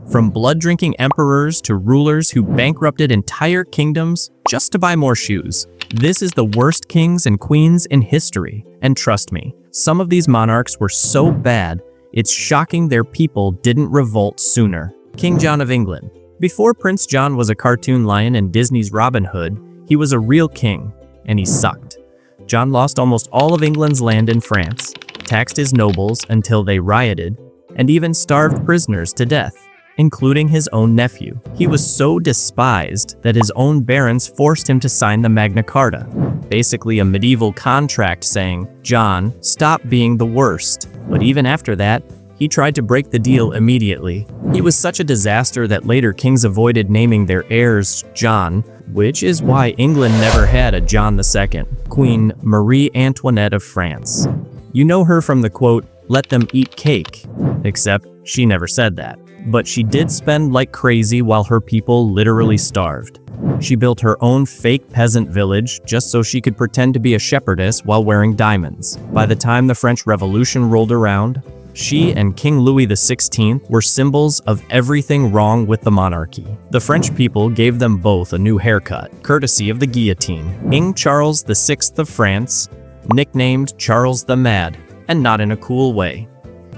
From blood-drinking emperors to rulers who bankrupted entire kingdoms just to buy more shoes. This is the worst kings and queens in history. And trust me, some of these monarchs were so bad, it's shocking their people didn't revolt sooner. King John of England. Before Prince John was a cartoon lion in Disney's Robin Hood, he was a real king, and he sucked. John lost almost all of England's land in France, taxed his nobles until they rioted, and even starved prisoners to death, including his own nephew. He was so despised that his own barons forced him to sign the Magna Carta, basically a medieval contract saying, "John, stop being the worst." But even after that, he tried to break the deal immediately. He was such a disaster that later kings avoided naming their heirs John, which is why England never had a John II. Queen Marie Antoinette of France. You know her from the quote, "Let them eat cake," except she never said that. But she did spend like crazy while her people literally starved. She built her own fake peasant village just so she could pretend to be a shepherdess while wearing diamonds. By the time the French Revolution rolled around, she and King Louis XVI were symbols of everything wrong with the monarchy. The French people gave them both a new haircut, courtesy of the guillotine. King Charles VI of France, nicknamed Charles the Mad, and not in a cool way.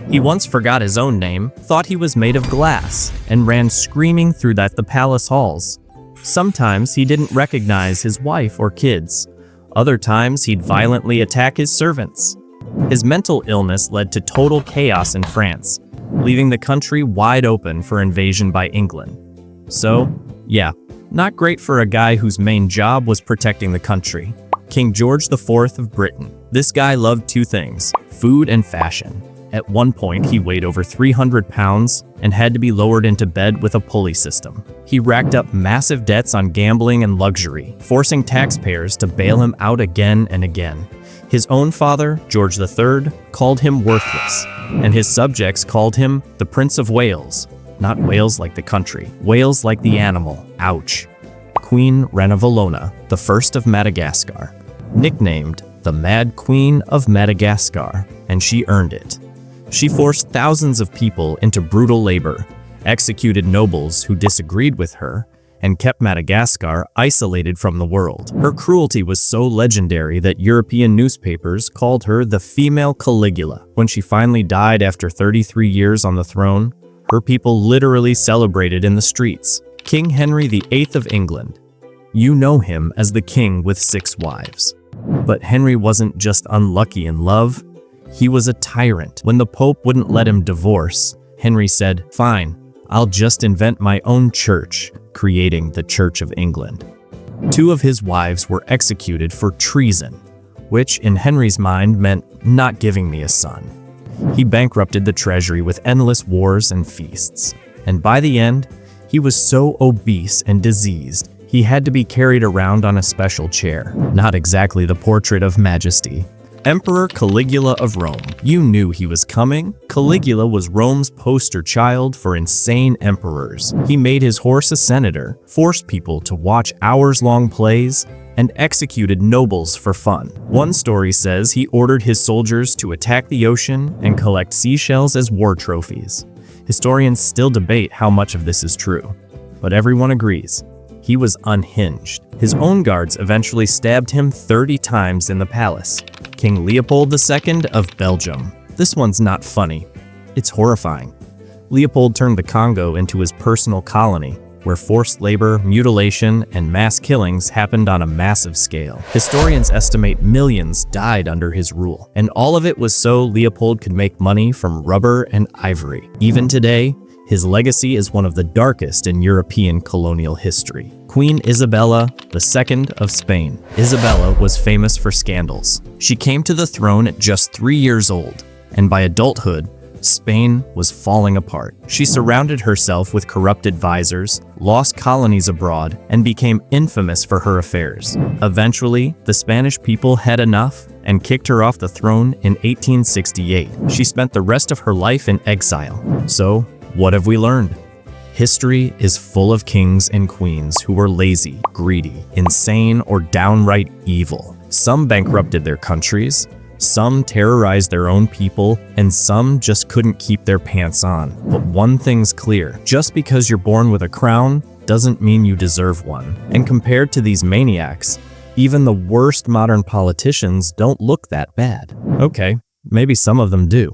He once forgot his own name, thought he was made of glass, and ran screaming through the palace halls. Sometimes he didn't recognize his wife or kids. Other times he'd violently attack his servants. His mental illness led to total chaos in France, leaving the country wide open for invasion by England. So, yeah, not great for a guy whose main job was protecting the country. King George IV of Britain. This guy loved two things, food and fashion. At one point, he weighed over 300 pounds and had to be lowered into bed with a pulley system. He racked up massive debts on gambling and luxury, forcing taxpayers to bail him out again and again. His own father, George III, called him worthless, and his subjects called him the Prince of Wales. Not Wales like the country, Wales like the animal. Ouch. Queen Ranavalona, the first of Madagascar. Nicknamed the Mad Queen of Madagascar, and she earned it. She forced thousands of people into brutal labor, executed nobles who disagreed with her, and kept Madagascar isolated from the world. Her cruelty was so legendary that European newspapers called her the female Caligula. When she finally died after 33 years on the throne, her people literally celebrated in the streets. King Henry VIII of England. You know him as the king with 6 wives. But Henry wasn't just unlucky in love, he was a tyrant. When the Pope wouldn't let him divorce, Henry said, "Fine, I'll just invent my own church," creating the Church of England. 2 of his wives were executed for treason, which in Henry's mind meant not giving me a son. He bankrupted the treasury with endless wars and feasts. And by the end, he was so obese and diseased, he had to be carried around on a special chair. Not exactly the portrait of majesty. Emperor Caligula of Rome. You knew he was coming. Caligula was Rome's poster child for insane emperors. He made his horse a senator, forced people to watch hours-long plays, and executed nobles for fun. One story says he ordered his soldiers to attack the ocean and collect seashells as war trophies. Historians still debate how much of this is true, but everyone agrees. He was unhinged. His own guards eventually stabbed him 30 times in the palace. King Leopold II of Belgium. This one's not funny. It's horrifying. Leopold turned the Congo into his personal colony, where forced labor, mutilation, and mass killings happened on a massive scale. Historians estimate millions died under his rule, and all of it was so Leopold could make money from rubber and ivory. Even today, his legacy is one of the darkest in European colonial history. Queen Isabella II of Spain. Isabella was famous for scandals. She came to the throne at just 3 years old, and by adulthood, Spain was falling apart. She surrounded herself with corrupt advisors, lost colonies abroad, and became infamous for her affairs. Eventually, the Spanish people had enough and kicked her off the throne in 1868. She spent the rest of her life in exile. So, what have we learned? History is full of kings and queens who were lazy, greedy, insane, or downright evil. Some bankrupted their countries, Some terrorized their own people, and some just couldn't keep their pants on. But one thing's clear, just because you're born with a crown doesn't mean you deserve one. And compared to these maniacs, even the worst modern politicians don't look that bad. Okay, maybe some of them do.